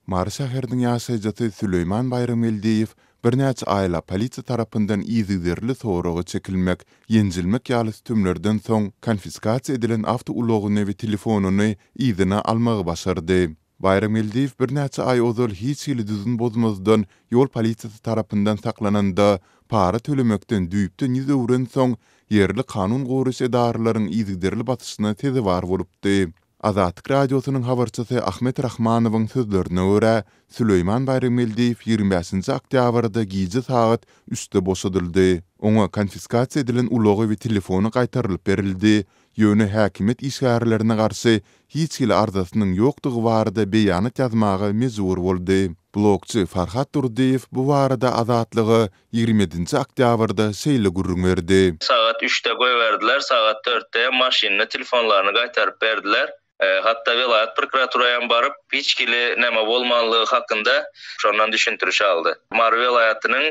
Mary şäheriniň ýaşaýjy Süleyman Bayramgeldiýew birnäçe aýla polisiýa tarapyndan ýzyderli soragy çekilmek, ýenjilmek ýaly tümlerden soň konfiskasiýa edilen awtoulogyny we telefonuny ýzyna almagy başardy. Bayramgeldiýew birnäçe aý ozal hiç ýyly düzgün bozmazdan ýol polisiýasy tarapyndan saklananda para tölemekden düýpden ýüzewren soň ýerli kanun goruş edarlarynyň ýzyderli batyşyna tezi bar bolupdy. Azatlyk radiosynyň habarçysy Ahmet Rahmanowyň sözlerine görä, Süleyman Bayramgeldiýew 25-nji oktýabrda gije saat 3-de boşadyldy. Oňa konfiskasiýa edilen ulogy we telefonu gaýtarylyp berildi. Ýöne häkimet işgärlerine garşy hiç ýyly arzasynyň ýokdugy barada beýanat ýazmagy mejbur boldy. Blogçy Farhat Durdiýew bu barada Azatlygy 27-nji oktýabrda şeýle gurrun berdi. Saat 3'te goýberdiler, saat 4'te maşinini, telefonlaryny gaýtaryp berdiler. Hatta vilayet prokuraturaya barıp hiçkili näme bolmanlygy hakynda şondan düşüntiriş aldy. Mary vilayatynyň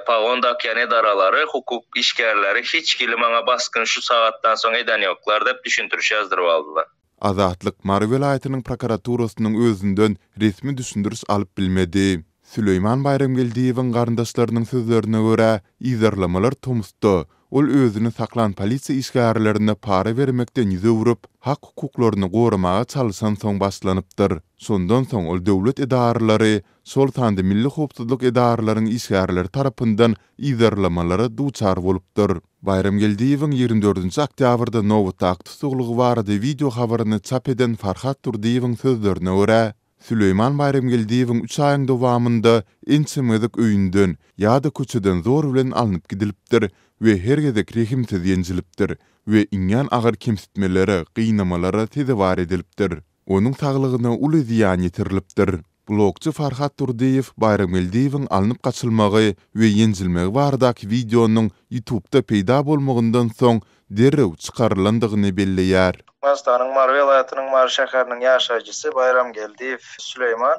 pagondaki edaralary, hukuk işgärleri hiçkili maňa baskyn şu saatdan soň eden ýoklar dep düşüntiriş ýazdyryp aldylar. Azatlyk Mary vilayatynyň prokuraturasynyň özünden resmi düşündiriş alyp bilmedi. Süleyman Bayramgeldiýewiň garyndaşlarynyň sözlerine görä, ýazarlamalar tomusda. Ol özüni saklan polisiýa işgärlerine para vermekden ýüzewrüp, hak hukuklaryny goramaga çalyşan soň başlanypdyr. Şondan soň ol döwlet edaralary, şol tanda milli howpsuzlyk edaralarynyň işgärleri tarapyndan ýazarlamalara duçar bolupdyr. Bayramgeldiýewiň 24-nji oktýabrda Nowatda tutuklugy barada video habaryny çap eden Farhat Durdiýewiň sözlerine görä, Süleyman Bayramgeldiýewiň 3 aýyň dowamında ençemedik öýünden ýa-da köçeden zor bilen alınıp gidilipdir we her gezek rehimsiz ýenjilipdir we iňňan agyr kemsitmelere, gynamalara teze bar edilipdir. Onuň saglygyna uly ziýan ýetirilipdir. Blogçy Farhat Durdiýew Bayramgeldiýewiň alınıp gaçylmagy we ýenjilmegi bardaky videonyň YouTube'da peýda bolmagyndan soň derrew çykarylandygyny belleýär. Mazdanın Mary vilayatynyň Mary şäheriniň ýaşaýjysy Bayramgeldiýew Süleyman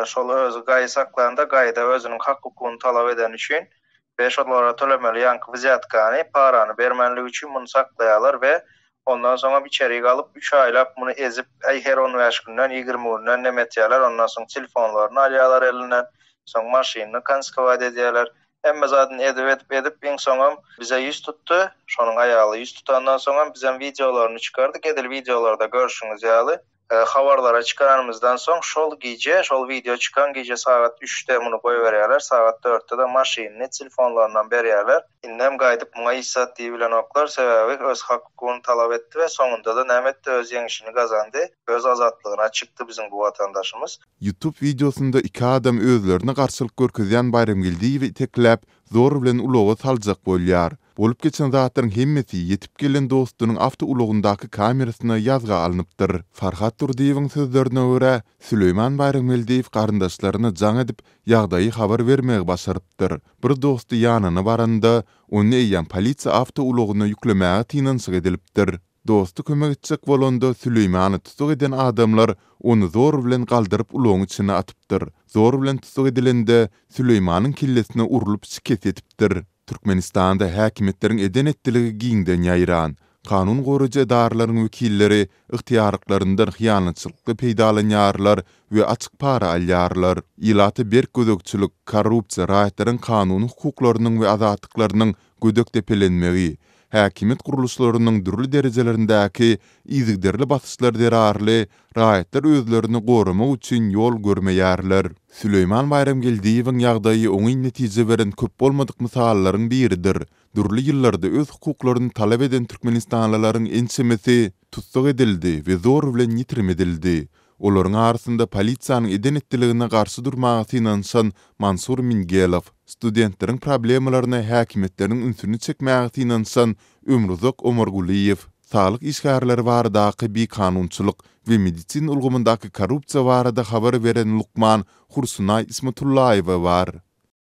şol özü gaý saklanda gaýda özüniň hak hukugyny talap eden üçin ve şolara tölemeli ýanky viziatkany parany bermenligi üçin muny saklaýarlar we ondan soňra içeri alyp 3 aýlap muny ezip her 15 günden 20 günden nemetýärler, ondan soň telefonlaryny alýarlar elinden, soň maşynyny konfiskasiýa edýärler. Emme zaten edip en soňam bize ýüz tutdy. Şonuň aýaly ýüz tutandan soň bizem videolaryny çykardyk. Edil videolarda görüşüňiz ýaly. Habarlara çıkaranımızdan soň şol video çıkan gece saat 3'te bunu goýberýärler, saat 4'te de maşyny, telefonlaryndan berýärler. Indem gaýdyp muňa issat diýilen oklar sebebi öz hak hukugyny talap etdi we soňunda da nämetde öz ýeňişini gazandy, öz azatlygyna çykdy bizim bu watandaşymız. YouTube videosunda 2 adam özlerini garşylyk görkezýän Bayramgeldiýewi tekläp zor bilen ulogy saljak bolýar. Bolup geçen zatlaryň hemmesi ýetip gelen dostunyň awtoulogundaky kamerasyna ýazga alınıpdyr. Farhat Durdiýewiň sözlerine görä, Süleyman Bayramgeldiýew garyndaşlaryna jaň edip ýagdaýy habar bermegi başarypdyr. Bir dostu ýanyna baranda onu eýän polisiýa awtoulogyna ýüklemäge tynançyk edilipdir. Dostu kömek etjek bolanda Süleymany tutuk eden adamlar onu zor bilen galdyryp ulogyň içine atypdyr. Zor bilen tutuk edilende Süleymanyň killesine urulup şikayet etipdir. Türkmenistanda häkimetleriň eden etdiligi giňden ýaýran. Kanun goruja edarlaryň wekilleri ygtyýarlyklaryndan hyýanatçylykly peýdalanýarlar we açyk para alýarlar. Ýylaty berk gödökçilik, korrupsiýa raýatlaryň kanuny hukuklarynyň we azatlyklarynyň gödök tepelenmegi, häkimet guruluşlarynyň dürli derejelerindäki ýzyderli basyşlar derarly raýatlar özlerini goramak üçin ýol görmeýärler. Süleyman Bayramgeldiýewiň ýagdaýy oňy netije beren köp bolmadyk misallaryň biridir. Dürli ýyllarda öz hukuklaryny talap eden türkmenistanlylaryň ençemesi tutuk edildi we zor bilen ýitirmedildi. Olaryň arasynda polisiýanyň eden etdiligine garşy durmagy tynanşan Mansur Mingelow, studentleriň problemlaryna häkimetleriň ünsüni çekmäge tynanşan Ömruzak Omarguliýew, sağlyk işgärleri baradaky bir kanunçylyk we medisin ulgamyndaky korrupsiýa barada habar beren Lukman Hursunay Ismatullaýew bar.